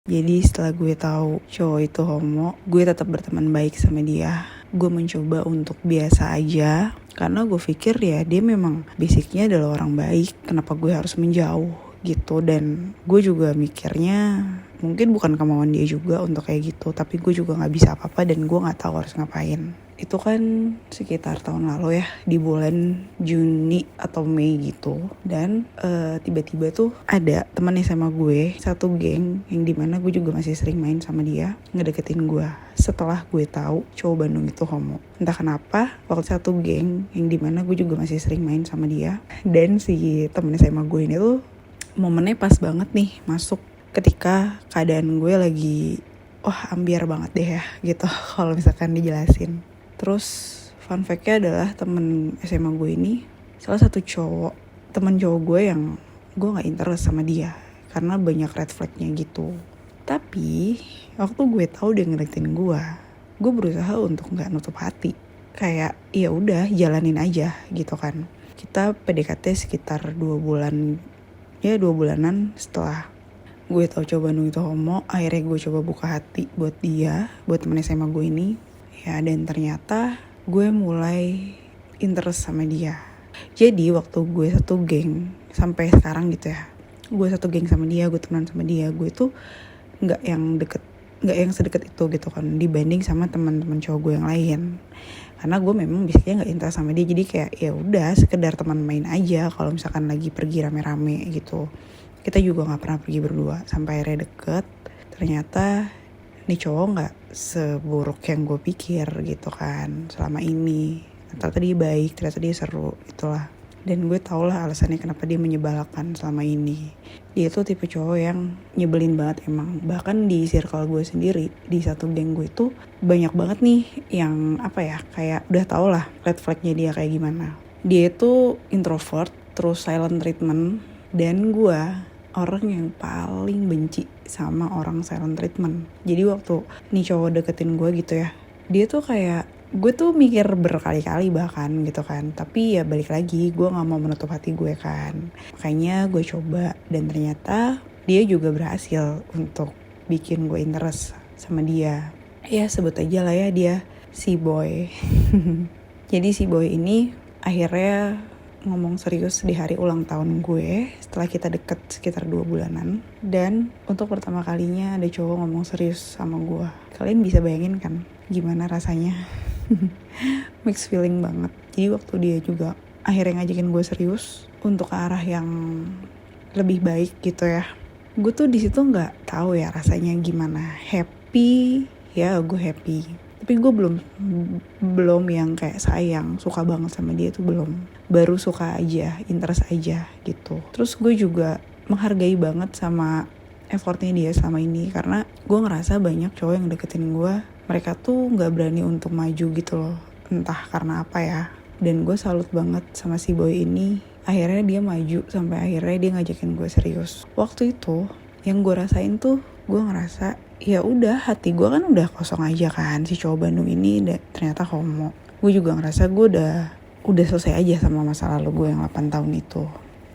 Jadi setelah gue tahu cowok itu homo, gue tetap berteman baik sama dia. Gue mencoba untuk biasa aja, karena gue pikir ya dia memang basicnya adalah orang baik. Kenapa gue harus menjauh gitu. Dan gue juga mikirnya mungkin bukan kemauan dia juga untuk kayak gitu, tapi gue juga gak bisa apa-apa dan gue gak tahu harus ngapain. Itu kan sekitar tahun lalu ya, di bulan Juni atau Mei gitu. Dan tiba-tiba tuh ada teman SMA gue, satu geng yang dimana gue juga masih sering main sama dia, ngedeketin gue. Setelah gue tahu cowok Bandung itu homo, entah kenapa waktu satu geng yang dimana gue juga masih sering main sama dia. Dan si teman SMA gue ini tuh momennya pas banget nih masuk ketika keadaan gue lagi ambiar banget deh ya gitu kalau misalkan dijelasin. Terus fun fact-nya adalah temen SMA gue ini salah satu temen cowok gue yang gue gak interest sama dia karena banyak red flag-nya gitu. Tapi waktu gue tahu dia ngedeketin gue berusaha untuk gak nutup hati. Kayak ya udah jalanin aja gitu kan. Kita PDKT sekitar 2 bulanan setelah gue tahu cowok Bandung itu homo. Akhirnya gue coba buka hati buat dia, buat temen SMA gue ini. Ya, dan ternyata gue mulai interest sama dia. Jadi waktu gue satu geng sampai sekarang gitu ya, gue satu geng sama dia, gue temenan sama dia, gue tuh nggak yang sedekat itu gitu kan, dibanding sama teman-teman cowok gue yang lain. Karena gue memang biasanya nggak interest sama dia, jadi kayak ya udah sekedar teman main aja. Kalau misalkan lagi pergi rame-rame gitu, kita juga nggak pernah pergi berdua sampai akhirnya deket. Ternyata nih cowok gak seburuk yang gue pikir gitu kan selama ini. Ternyata dia baik, ternyata dia seru gitulah. Dan gue tau lah alasannya kenapa dia menyebalkan selama ini. Dia tuh tipe cowok yang nyebelin banget emang. Bahkan di circle gue sendiri, di satu geng gue itu banyak banget nih yang kayak udah tau lah red flagnya dia kayak gimana. Dia itu introvert, terus silent treatment. Dan gue orang yang paling benci sama orang silent treatment. Jadi waktu nih cowok deketin gue gitu ya, dia tuh kayak, gue tuh mikir berkali-kali bahkan gitu kan. Tapi ya balik lagi, gue gak mau menutup hati gue kan. Makanya gue coba, dan ternyata dia juga berhasil untuk bikin gue interest sama dia. Ya sebut aja lah ya dia si boy. Jadi si boy ini akhirnya ngomong serius di hari ulang tahun gue setelah kita deket sekitar 2 bulanan. Dan untuk pertama kalinya ada cowok ngomong serius sama gue. Kalian bisa bayangin kan gimana rasanya? Mixed feeling banget. Jadi waktu dia juga akhirnya ngajakin gue serius untuk ke arah yang lebih baik gitu ya, gue tuh di situ nggak tahu ya rasanya gimana. Happy ya, gue happy, tapi gue belum yang kayak sayang, suka banget sama dia tuh belum. Baru suka aja, interest aja gitu. Terus gue juga menghargai banget sama effortnya dia selama ini, karena gue ngerasa banyak cowok yang deketin gue, mereka tuh gak berani untuk maju gitu loh, entah karena apa ya. Dan gue salut banget sama si boy ini, akhirnya dia maju sampai akhirnya dia ngajakin gue serius. Waktu itu yang gue rasain tuh, gue ngerasa ya udah, hati gue kan udah kosong aja kan, si cowok Bandung ini ternyata homo. Gue juga ngerasa gue udah selesai aja sama masa lalu gue yang 8 tahun itu.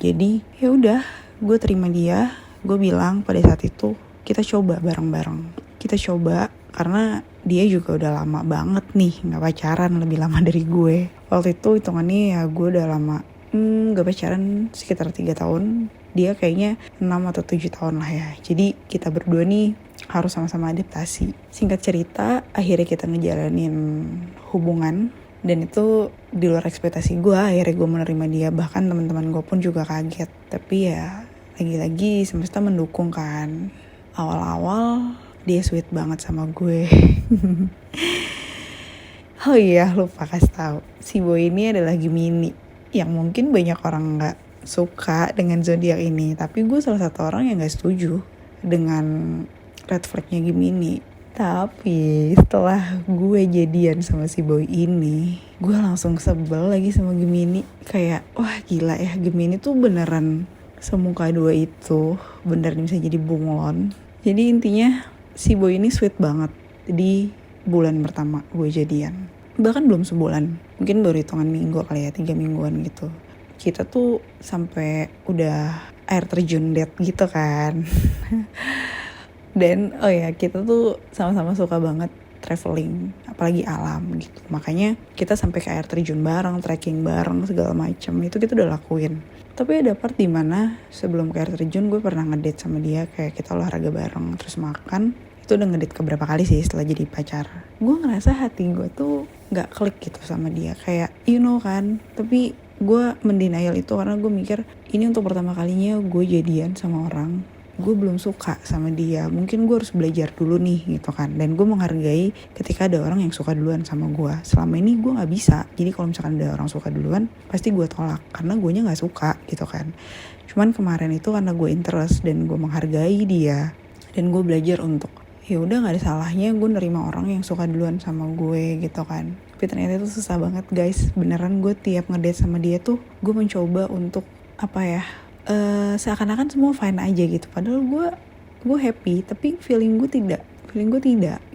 Jadi ya udah, gue terima dia. Gue bilang pada saat itu, kita coba bareng-bareng. Kita coba karena dia juga udah lama banget nih gak pacaran, lebih lama dari gue. Waktu itu hitungannya ya gue udah lama gak pacaran sekitar 3 tahun. Dia kayaknya 6 atau 7 tahun lah ya. Jadi kita berdua nih harus sama-sama adaptasi. Singkat cerita, akhirnya kita ngejalanin hubungan. Dan itu di luar ekspektasi gue. Akhirnya gue menerima dia. Bahkan teman-teman gue pun juga kaget. Tapi ya lagi-lagi semesta mendukung kan. Awal-awal dia sweet banget sama gue. Oh iya, lupa kasih tahu. Si boy ini adalah Gemini, yang mungkin banyak orang gak suka dengan zodiak ini. Tapi gue salah satu orang yang gak setuju dengan red flagnya Gemini. Tapi setelah gue jadian sama si boy ini, gue langsung sebel lagi sama Gemini. Kayak wah gila ya, Gemini tuh beneran semuka dua itu, beneran bisa jadi bunglon. Jadi intinya si boy ini sweet banget di bulan pertama gue jadian. Bahkan belum sebulan, mungkin baru hitungan minggu kali ya, 3 mingguan gitu. Kita tuh sampai udah air terjun date gitu kan. Dan oh ya, kita tuh sama-sama suka banget traveling, apalagi alam gitu. Makanya kita sampai ke air terjun bareng, trekking bareng, segala macam. Itu kita udah lakuin. Tapi ada part dimana sebelum ke air terjun gue pernah ngedate sama dia, kayak kita olahraga bareng terus makan. Itu udah ngedate keberapa kali sih setelah jadi pacar. Gue ngerasa hati gue tuh gak klik gitu sama dia, kayak you know kan. Tapi gue mendenial itu karena gue mikir ini untuk pertama kalinya gue jadian sama orang, gue belum suka sama dia, mungkin gue harus belajar dulu nih gitu kan. Dan gue menghargai ketika ada orang yang suka duluan sama gue. Selama ini gue gak bisa, jadi kalau misalkan ada orang suka duluan pasti gue tolak karena gue nya gak suka gitu kan. Cuman kemarin itu karena gue interest dan gue menghargai dia, dan gue belajar untuk ya udah gak ada salahnya gue nerima orang yang suka duluan sama gue gitu kan. Tapi ternyata itu susah banget guys, beneran. Gue tiap ngedate sama dia tuh gue mencoba untuk apa ya, seakan-akan semua fine aja gitu, padahal gue happy, tapi feeling gue tidak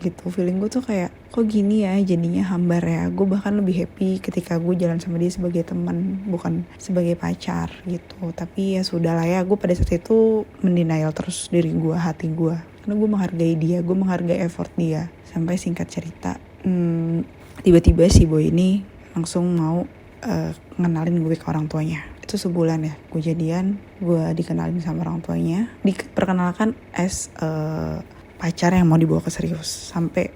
gitu. Feeling gue tuh kayak kok gini ya, jadinya hambar ya. Gue bahkan lebih happy ketika gue jalan sama dia sebagai teman, bukan sebagai pacar gitu. Tapi ya sudah lah ya, gue pada saat itu mendenial terus diri gue, hati gue, karena gue menghargai dia, gue menghargai effort dia. Sampai singkat cerita, tiba-tiba si boy ini langsung mau ngenalin gue ke orang tuanya. Itu sebulan ya gue jadian, gue dikenalin sama orang tuanya, diperkenalkan as pacar yang mau dibawa ke serius. Sampai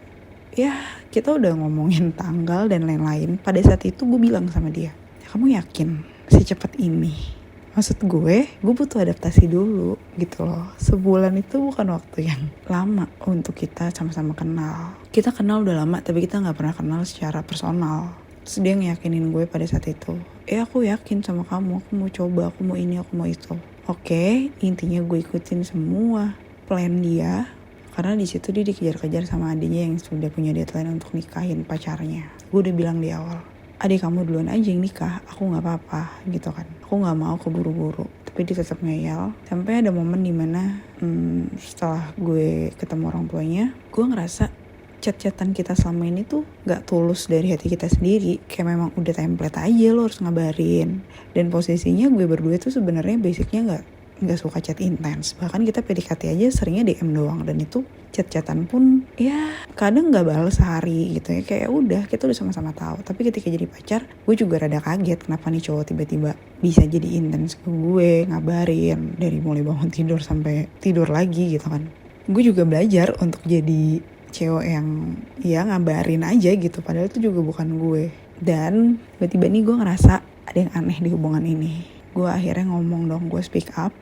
ya kita udah ngomongin tanggal dan lain-lain. Pada saat itu gue bilang sama dia, kamu yakin secepat ini? Maksud gue butuh adaptasi dulu gitu loh. Sebulan itu bukan waktu yang lama untuk kita sama-sama kenal. Kita kenal udah lama tapi kita gak pernah kenal secara personal. Terus dia ngeyakinin gue pada saat itu, aku yakin sama kamu, aku mau coba, aku mau ini, aku mau itu. Oke, intinya gue ikutin semua plan dia, karena di situ dia dikejar-kejar sama adiknya yang sudah punya deadline untuk nikahin pacarnya. Gue udah bilang di awal, adik kamu duluan aja yang nikah, aku gak apa-apa gitu kan. Aku gak mau keburu-buru. Tapi dia tetap ngeyel. Sampai ada momen dimana setelah gue ketemu orang tuanya, gue ngerasa chat-chatan kita selama ini tuh gak tulus dari hati kita sendiri. Kayak memang udah template aja, lo harus ngabarin. Dan posisinya gue berdua tuh sebenarnya basicnya gak suka chat intens. Bahkan kita PDKT aja seringnya DM doang. Dan itu chat-chatan pun ya kadang gak balas sehari gitu ya. Kayak udah, kita udah sama-sama tahu. Tapi ketika jadi pacar, gue juga rada kaget kenapa nih cowok tiba-tiba bisa jadi intens ke gue, ngabarin dari mulai bangun tidur sampai tidur lagi gitu kan. Gue juga belajar untuk jadi cewek yang ya ngabarin aja gitu, padahal itu juga bukan gue. Dan tiba-tiba nih gue ngerasa ada yang aneh di hubungan ini. Gue akhirnya ngomong dong, gue speak up.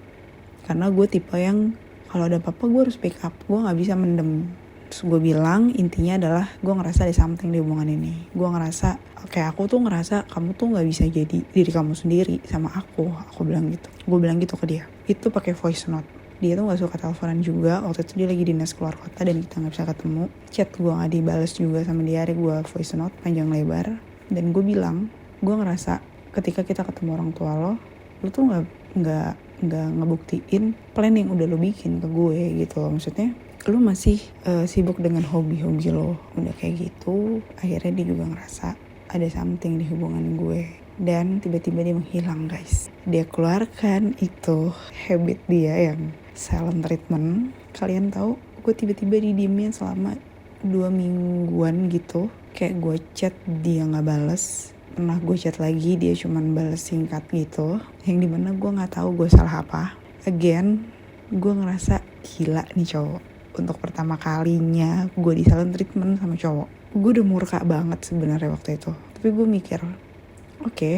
Karena gue tipe yang kalau ada apa-apa gue harus speak up, gue gak bisa mendem. Terus gue bilang intinya adalah gue ngerasa ada something di hubungan ini. Gue ngerasa kayak aku tuh ngerasa kamu tuh gak bisa jadi diri kamu sendiri sama aku bilang gitu. Gue bilang gitu ke dia. Itu pakai voice note. Dia tuh gak suka teleponan juga. Waktu itu dia lagi dinas keluar kota dan kita gak bisa ketemu. Chat gue gak dibales juga sama dia. Hari gue voice note panjang lebar. Dan gue bilang, gue ngerasa ketika kita ketemu orang tua lo tuh gak ngebuktiin plan yang udah lo bikin ke gue gitu loh. Maksudnya lo masih sibuk dengan hobi-hobi lo. Udah kayak gitu. Akhirnya dia juga ngerasa ada something di hubungan gue. Dan tiba-tiba dia menghilang guys. Dia keluarkan itu habit dia yang silent treatment. Kalian tahu gue tiba-tiba didiemin selama 2 mingguan gitu. Kayak gue chat dia gak bales. Pernah gue chat lagi dia cuman bales singkat gitu. Yang dimana gue gak tahu gue salah apa. Again gue ngerasa gila nih cowok. Untuk pertama kalinya gue di silent treatment sama cowok. Gue udah murka banget sebenarnya waktu itu. Tapi gue mikir, oke,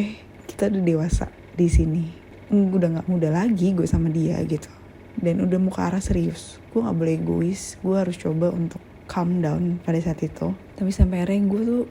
kita udah dewasa di sini. Udah gak muda lagi gue sama dia gitu. Dan udah mau ke arah serius. Gue gak boleh egois. Gue harus coba untuk calm down pada saat itu. Tapi sampai akhirnya gue tuh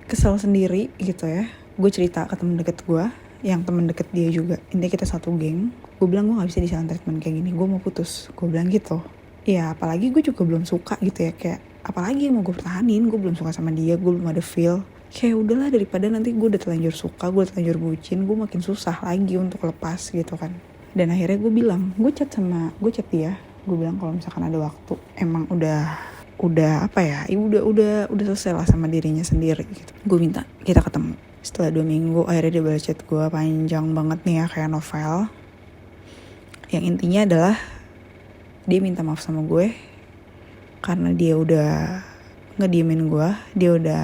kesel sendiri gitu ya. Gue cerita ke temen deket gue, yang temen deket dia juga. Intinya kita satu geng. Gue bilang gue gak bisa di silent treatment kayak gini. Gue mau putus. Gue bilang gitu. Ya apalagi gue juga belum suka gitu ya. Kayak apalagi yang mau gue pertahanin. Gue belum suka sama dia. Gue belum ada feel. Kayak udahlah daripada nanti gue udah terlanjur suka. Gue udah terlanjur bucin. Gue makin susah lagi untuk lepas gitu kan. Dan akhirnya gue bilang. Gue chat dia. Gue bilang kalau misalkan ada waktu. Emang udah apa ya. Udah selesai lah sama dirinya sendiri gitu. Gue minta kita ketemu. Setelah 2 minggu akhirnya dia balas chat gue panjang banget nih ya. Kayak novel. Yang intinya adalah Dia minta maaf sama gue karena dia udah ngediemin gue, dia udah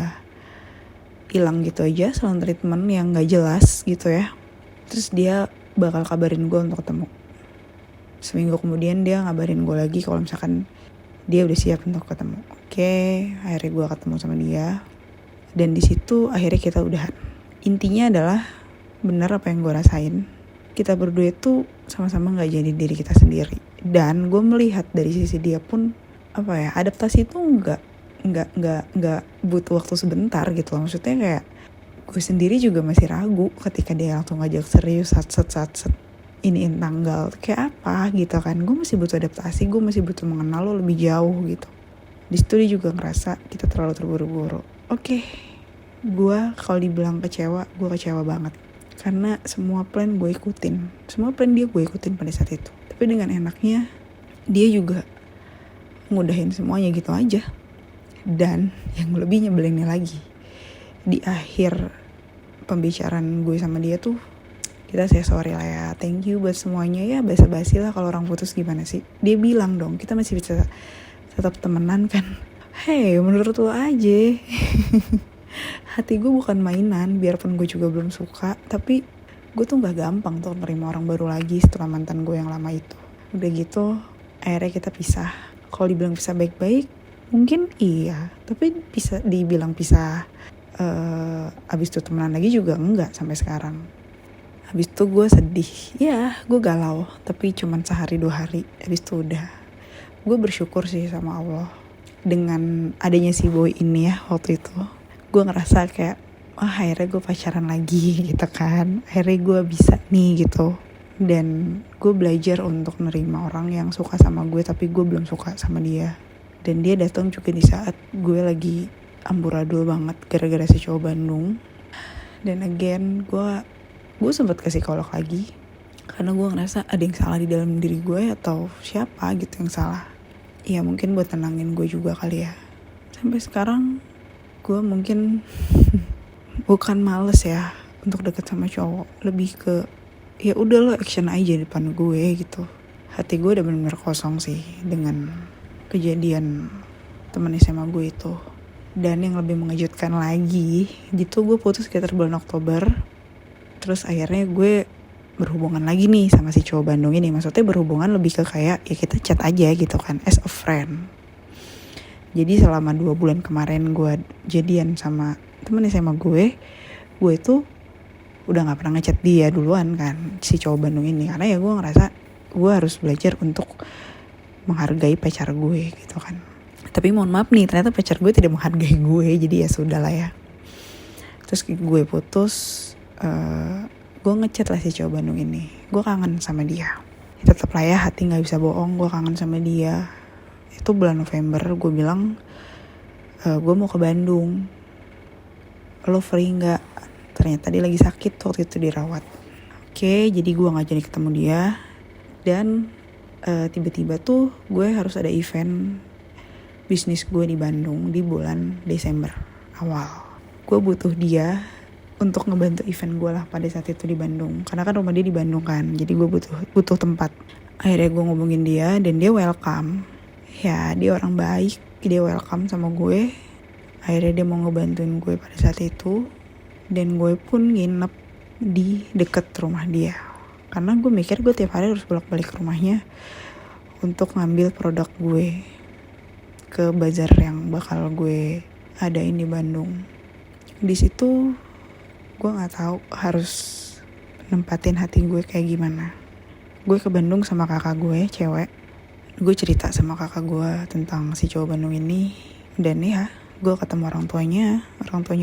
hilang gitu aja, silent treatment yang gak jelas gitu ya. Terus dia bakal kabarin gue untuk ketemu. Seminggu kemudian dia ngabarin gue lagi kalau misalkan dia udah siap untuk ketemu. Oke, akhirnya gue ketemu sama dia. Dan di situ akhirnya kita udahan. Intinya adalah benar apa yang gue rasain. Kita berdua itu sama-sama gak jadi diri kita sendiri. Dan gue melihat dari sisi dia pun adaptasi itu nggak butuh waktu sebentar gitu loh. Maksudnya kayak gue sendiri juga masih ragu ketika dia langsung ngajak serius sat iniin tanggal kayak apa gitu kan. Gue masih butuh adaptasi, gue masih butuh mengenal lo lebih jauh gitu. Di situ dia juga ngerasa kita terlalu terburu-buru. Oke, gue kalau dibilang kecewa, gue kecewa banget karena semua plan gue ikutin, semua plan dia gue ikutin pada saat itu. Tapi dengan enaknya dia juga ngudahin semuanya gitu aja. Dan yang lebih nyebelinnya lagi, di akhir pembicaraan gue sama dia tuh kita say sorry lah ya, thank you buat semuanya ya, basa-basi lah kalau orang putus gimana sih. Dia bilang dong, kita masih bisa tetap temenan kan. Hey, menurut lo aja. Hati gue bukan mainan, biarpun gue juga belum suka, tapi gue tuh gak gampang tuh nerima orang baru lagi setelah mantan gue yang lama itu. Udah gitu, akhirnya kita pisah. Kalau dibilang pisah baik-baik, mungkin iya, tapi bisa dibilang pisah abis itu temenan lagi juga enggak sampai sekarang. Habis itu gue sedih, ya gue galau, tapi cuman sehari 2 hari, habis itu udah. Gue bersyukur sih sama Allah dengan adanya si boy ini ya waktu itu. Gue ngerasa kayak, akhirnya gue pacaran lagi gitu kan, akhirnya gue bisa nih gitu. Dan gue belajar untuk nerima orang yang suka sama gue tapi gue belum suka sama dia. Dan dia datang juga di saat gue lagi amburadul banget gara-gara si cowok Bandung. Dan again, gue sempat ke psikolog lagi karena gue ngerasa ada yang salah di dalam diri gue atau siapa gitu yang salah. Ya mungkin buat tenangin gue juga kali ya. Sampai sekarang gue mungkin bukan males ya untuk deket sama cowok, lebih ke ya udah lo action aja di depan gue gitu. Hati gue udah benar-benar kosong sih dengan kejadian temen SMA gue itu. Dan yang lebih mengejutkan lagi, gitu gue putus sekitar bulan Oktober. Terus akhirnya gue berhubungan lagi nih sama si cowok Bandung ini. Maksudnya berhubungan lebih ke kayak ya kita chat aja gitu kan, as a friend. Jadi selama 2 bulan kemarin gue jadian sama temen SMA gue itu udah gak pernah ngechat dia duluan kan, si cowok Bandung ini. Karena ya gue ngerasa gue harus belajar untuk menghargai pacar gue gitu kan. Tapi mohon maaf nih, ternyata pacar gue tidak menghargai gue. Jadi ya sudah lah ya. Terus gue putus, gue ngechat lah si cowok Bandung ini. Gue kangen sama dia. Ya, tetap lah ya, hati gak bisa bohong, gue kangen sama dia. Itu bulan November, gue bilang, gue mau ke Bandung. Lo free gak? Ternyata dia lagi sakit waktu itu dirawat. Oke, jadi gue gak jadi ketemu dia. Dan tiba-tiba tuh gue harus ada event bisnis gue di Bandung di bulan Desember awal. Gue butuh dia untuk ngebantu event gue lah pada saat itu di Bandung. Karena kan rumah dia di Bandung kan, jadi gue butuh tempat. Akhirnya gue ngomongin dia dan dia welcome. Ya dia orang baik, dia welcome sama gue. Akhirnya dia mau ngebantuin gue pada saat itu. Dan gue pun nginep di deket rumah dia. Karena gue mikir gue tiap hari harus bolak-balik ke rumahnya untuk ngambil produk gue ke bazar yang bakal gue adain di Bandung. Di situ gue nggak tahu harus nempatin hati gue kayak gimana. Gue ke Bandung sama kakak gue cewek. Gue cerita sama kakak gue tentang si cowok Bandung ini. Dan ya gue ketemu orang tuanya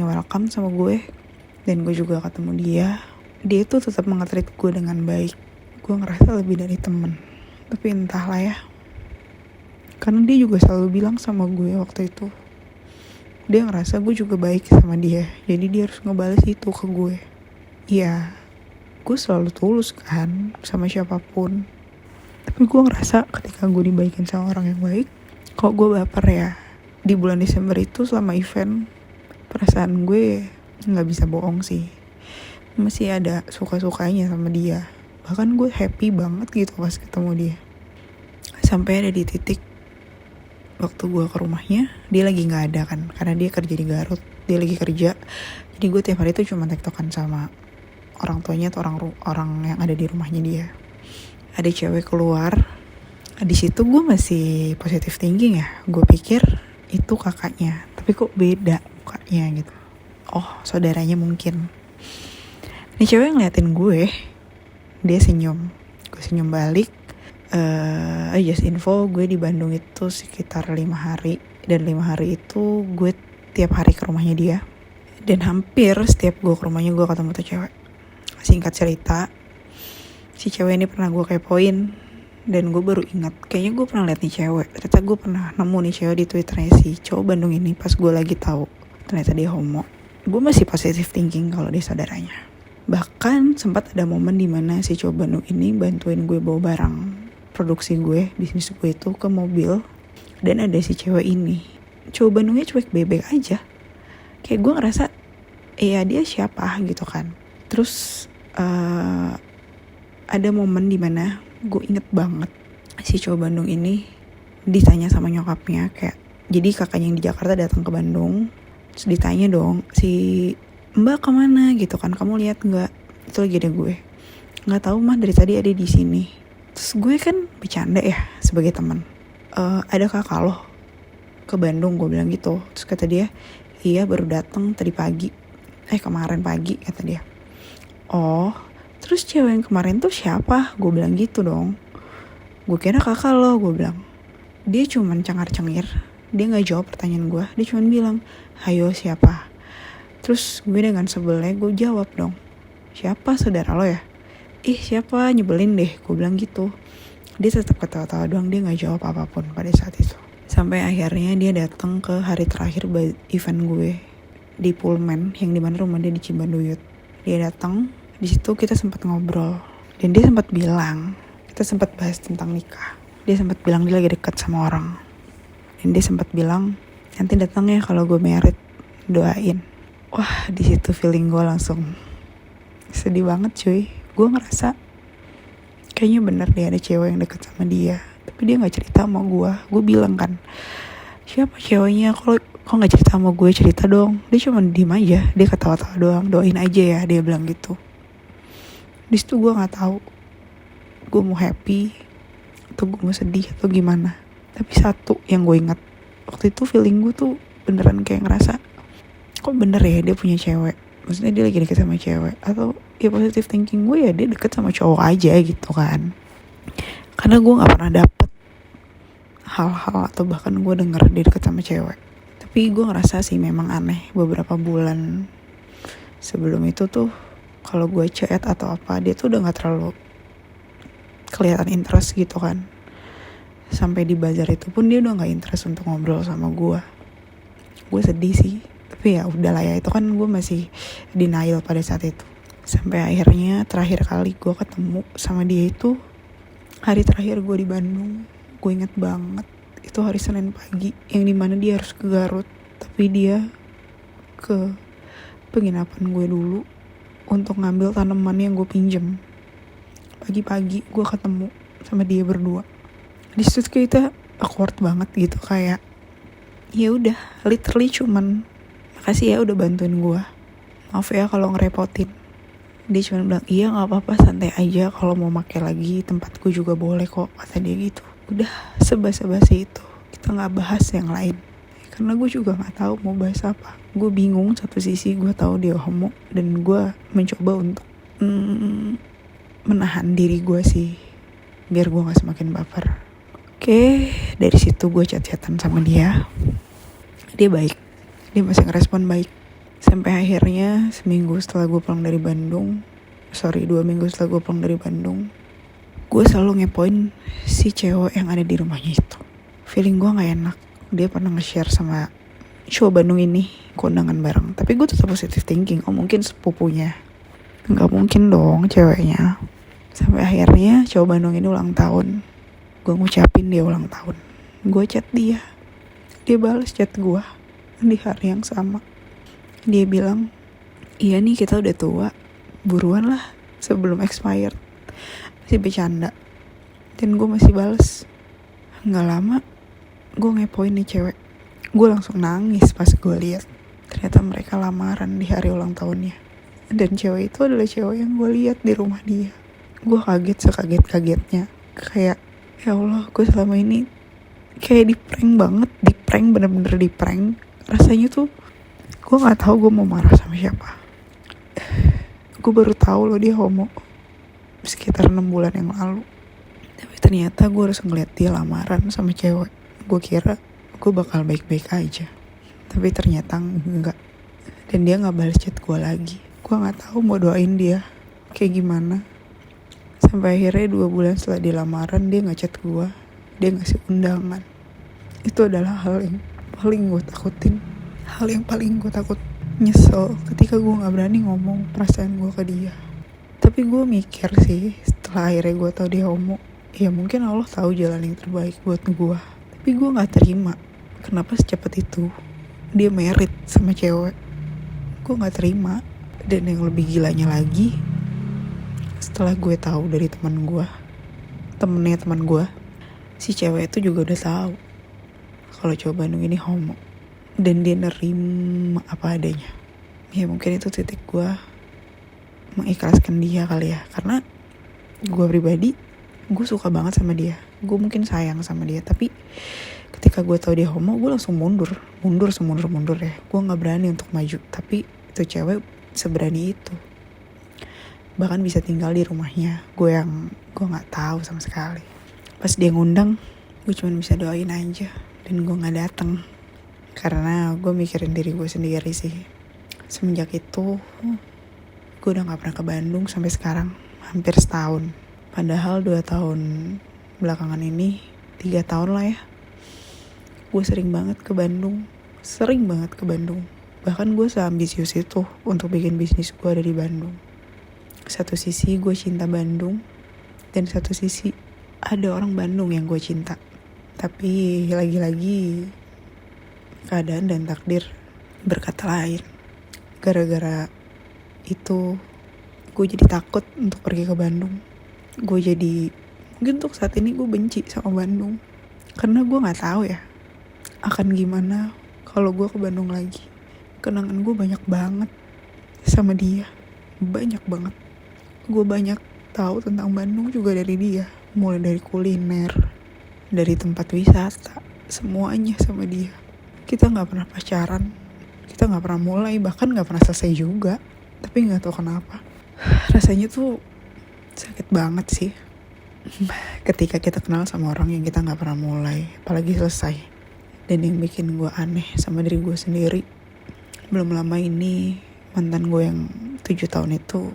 welcome sama gue. Dan gue juga ketemu dia. Dia tuh tetap nge-treat gue dengan baik. Gue ngerasa lebih dari temen. Tapi entahlah ya. Karena dia juga selalu bilang sama gue waktu itu, dia ngerasa gue juga baik sama dia. Jadi dia harus ngebales itu ke gue. Ya, gue selalu tulus kan sama siapapun. Tapi gue ngerasa ketika gue dibaikin sama orang yang baik, kok gue baper ya. Di bulan Desember itu selama event, perasaan gue gak bisa bohong sih. Masih ada suka-sukanya sama dia. Bahkan gue happy banget gitu pas ketemu dia. Sampai ada di titik waktu gue ke rumahnya, dia lagi gak ada kan, karena dia kerja di Garut, dia lagi kerja. Jadi gue tiap hari tuh cuma tektokan sama orang tuanya atau orang yang ada di rumahnya dia. Ada cewek keluar. Di situ gue masih positive thinking ya, gue pikir itu kakaknya, tapi kok beda mukanya gitu. Oh, saudaranya mungkin. Ini cewek ngeliatin gue, dia senyum, gue senyum balik. Just info, gue di Bandung itu sekitar 5 hari, dan 5 hari itu gue tiap hari ke rumahnya dia, dan hampir setiap gue ke rumahnya gue ketemu tuh cewek. Singkat cerita, si cewek ini pernah gue kepoin, dan gue baru ingat, kayaknya gue pernah liat nih cewek. Ternyata gue pernah nemu nih cewek di Twitternya si cowok Bandung ini pas gue lagi tahu ternyata dia homo. Gue masih positive thinking kalau dia saudaranya. Bahkan sempat ada momen dimana si cowok Bandung ini bantuin gue bawa barang produksi gue, bisnis gue itu ke mobil, dan ada si cewek ini. Cowok Bandungnya cuek bebek aja. Kayak gue ngerasa, dia siapa gitu kan. Terus ada momen dimana gue inget banget si cowok Bandung ini ditanya sama nyokapnya, kayak jadi kakaknya yang di Jakarta datang ke Bandung, terus ditanya dong, si Mbak kemana gitu kan, kamu lihat nggak? Itu lagi ada gue, nggak tahu mah, dari tadi ada di sini. Terus gue kan bercanda ya sebagai teman, ada kakak loh ke Bandung, gue bilang gitu. Terus kata dia, iya baru datang tadi pagi, kemarin pagi kata dia. Oh, terus cewek yang kemarin tuh siapa? Gue bilang gitu dong. Gue kira kakak lo, gue bilang. Dia cuman cengar-cengir, dia gak jawab pertanyaan gue. Dia cuman bilang, hayo siapa? Terus gue dengan sebelnya gue jawab dong, siapa, saudara lo ya? Siapa, nyebelin deh, gue bilang gitu. Dia tetap ketawa-tawa doang, dia gak jawab apapun pada saat itu. Sampai akhirnya dia datang ke hari terakhir event gue di Pullman, yang dimana rumah dia di Cibanduyut. Dia datang, di situ kita sempat ngobrol, dan dia sempat bilang, kita sempat bahas tentang nikah. Dia sempat bilang dia lagi dekat sama orang, dan dia sempat bilang nanti datang ya kalau gue married, doain. Wah, di situ feeling gue langsung sedih banget cuy. Gue ngerasa kayaknya bener deh ada cewek yang deket sama dia, tapi dia nggak cerita sama gue. Gue bilang kan, siapa ceweknya, kok nggak cerita sama gue, cerita dong. Dia cuma diem aja, dia ketawa-tawa doang, doain aja ya, dia bilang gitu. Di situ gue nggak tahu gue mau happy atau gue mau sedih atau gimana. Tapi satu yang gue ingat, waktu itu feeling gue tuh beneran kayak ngerasa, kok bener ya dia punya cewek, maksudnya dia lagi deket sama cewek. Atau ya positive thinking gue ya dia deket sama cowok aja gitu kan. Karena gue gak pernah dapet hal-hal atau bahkan gue denger dia deket sama cewek. Tapi gue ngerasa sih memang aneh. Beberapa bulan sebelum itu tuh kalau gue chat atau apa, dia tuh udah gak terlalu kelihatan interest gitu kan. Sampai di bazar itu pun dia udah gak interest untuk ngobrol sama gue. Gue sedih sih, tapi ya udahlah ya, itu kan gue masih denial pada saat itu. Sampai akhirnya terakhir kali gue ketemu sama dia itu hari terakhir gue di Bandung. Gue inget banget, itu hari Senin pagi, yang dimana dia harus ke Garut, tapi dia ke penginapan gue dulu untuk ngambil tanaman yang gue pinjem. Pagi-pagi gue ketemu sama dia berdua. Di situ kita awkward banget gitu, kayak ya udah literally cuman makasih ya udah bantuin gue, maaf ya kalau ngerepotin. Dia cuma bilang iya nggak apa-apa, santai aja, kalau mau pakai lagi tempatku juga boleh kok, kata dia gitu. Udah sebasa-basi itu, kita nggak bahas yang lain karena gue juga nggak tahu mau bahas apa. Gue bingung, satu sisi gue tahu dia homo dan gue mencoba untuk menahan diri gue sih biar gue nggak semakin baper. Oke, dari situ gue chat-chatan sama dia. Dia baik, dia masih ngerespon baik. Sampai akhirnya 2 minggu setelah gue pulang dari Bandung, 2 minggu setelah gue pulang dari Bandung, gue selalu ngepoin si cewek yang ada di rumahnya itu. Feeling gue gak enak. Dia pernah nge-share sama cowok Bandung ini kondangan bareng, tapi gue tetap positive thinking, oh mungkin sepupunya. Gak mungkin dong ceweknya. Sampai akhirnya cowok Bandung ini ulang tahun. Gue ngucapin dia ulang tahun. Gue chat dia. Dia balas chat gue di hari yang sama. Dia bilang, iya nih kita udah tua, buruan lah sebelum expired. Masih bercanda. Dan gue masih balas, Nggak lama gue ngepoin nih cewek. Gue langsung nangis pas gue lihat ternyata mereka lamaran di hari ulang tahunnya. Dan cewek itu adalah cewek yang gue lihat di rumah dia. Gue kaget sekaget-kagetnya. Kayak ya Allah, gue selama ini kayak di prank banget, bener-bener di prank. Rasanya tuh gue nggak tahu gue mau marah sama siapa. Gue baru tahu loh dia homo sekitar 6 bulan yang lalu. Tapi ternyata gue harus ngeliat dia lamaran sama cewek. Gue kira gue bakal baik-baik aja, tapi ternyata enggak. Dan dia nggak balas chat gue lagi. Gue nggak tahu mau doain dia kayak gimana. Sampai akhirnya 2 bulan setelah dia lamaran, dia nggak chat gue, dia ngasih undangan. Itu adalah hal yang paling gue takutin, hal yang paling gue takut. Nyesel ketika gue nggak berani ngomong perasaan gue ke dia. Tapi gue mikir sih, setelah akhirnya gue tahu dia homo, ya mungkin Allah tahu jalan yang terbaik buat gue. Tapi gue nggak terima. Kenapa secepat itu dia married sama cewek? Gue nggak terima. Dan yang lebih gilanya lagi, setelah gue tahu dari temennya teman gue, si cewek itu juga udah tahu kalau cowok Bandung ini homo. Dan dia nerima apa adanya. Ya mungkin itu titik gue mengikhlaskan dia kali ya. Karena gue pribadi, gue suka banget sama dia. Gue mungkin sayang sama dia. Tapi ketika gue tahu dia homo, gue langsung mundur ya. Gue gak berani untuk maju. Tapi itu cewek seberani itu. Bahkan bisa tinggal di rumahnya. Gue gak tahu sama sekali. Pas dia ngundang, gue cuma bisa doain aja. Dan gue gak datang. Karena gue mikirin diri gue sendiri sih. Semenjak itu gue udah gak pernah ke Bandung sampai sekarang. Hampir setahun. Padahal 2 tahun belakangan ini, 3 tahun lah ya, gue sering banget ke Bandung. Bahkan gue seambisius itu untuk bikin bisnis gue ada di Bandung. Satu sisi gue cinta Bandung, dan satu sisi ada orang Bandung yang gue cinta. Tapi lagi-lagi keadaan dan takdir berkata lain. Gara-gara itu gue jadi takut untuk pergi ke Bandung. Mungkin untuk saat ini gue benci sama Bandung. Karena gue gak tahu ya akan gimana kalau gue ke Bandung lagi. Kenangan gue banyak banget sama dia. Banyak banget. Gue banyak tahu tentang Bandung juga dari dia. Mulai dari kuliner, dari tempat wisata, semuanya sama dia. Kita gak pernah pacaran, kita gak pernah mulai, bahkan gak pernah selesai juga. Tapi gak tahu kenapa, rasanya tuh sakit banget sih ketika kita kenal sama orang yang kita gak pernah mulai, apalagi selesai. Dan yang bikin gue aneh sama diri gue sendiri, belum lama ini mantan gue yang 7 tahun itu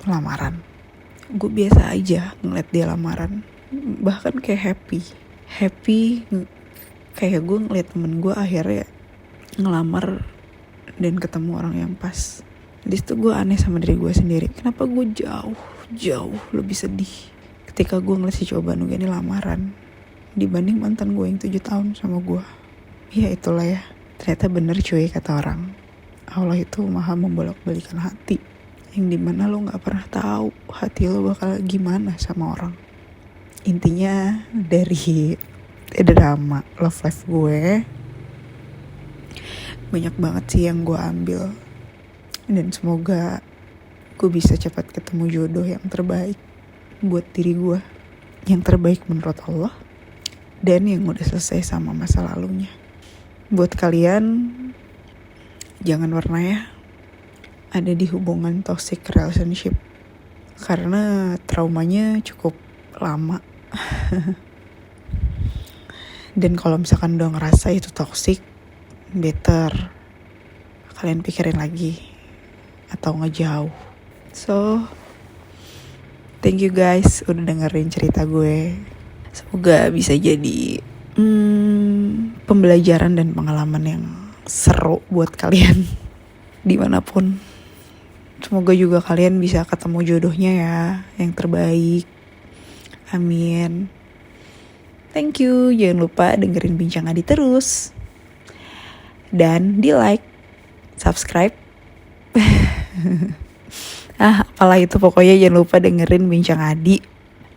lamaran. Gue biasa aja ngeliat dia lamaran, bahkan kayak happy kayak gue ngeliat temen gue akhirnya ngelamar dan ketemu orang yang pas. Di situ gue aneh sama diri gue sendiri. Kenapa gue jauh lebih sedih ketika gue ngeliat si cowok Bandung ini lamaran dibanding mantan gue yang 7 tahun sama gue. Ya itulah ya. Ternyata bener cuy kata orang. Allah itu maha membolak-balikan hati. Yang dimana lo gak pernah tahu hati lo bakal gimana sama orang. Intinya dari drama love life gue, banyak banget sih yang gue ambil. Dan semoga gue bisa cepat ketemu jodoh yang terbaik buat diri gue, yang terbaik menurut Allah, dan yang udah selesai sama masa lalunya. Buat kalian, jangan pernah ya ada di hubungan toxic relationship, karena traumanya cukup lama. Dan kalau misalkan udah ngerasa itu toxic, better kalian pikirin lagi atau ngejauh. So, thank you guys udah dengerin cerita gue. Semoga bisa jadi pembelajaran dan pengalaman yang seru buat kalian dimanapun. Semoga juga kalian bisa ketemu jodohnya ya, yang terbaik. Amin. Thank you. Jangan lupa dengerin Bincang Adi terus. Dan di like, subscribe. Apalah itu, pokoknya jangan lupa dengerin Bincang Adi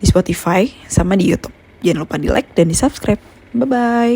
di Spotify sama di YouTube. Jangan lupa di like dan di subscribe. Bye-bye.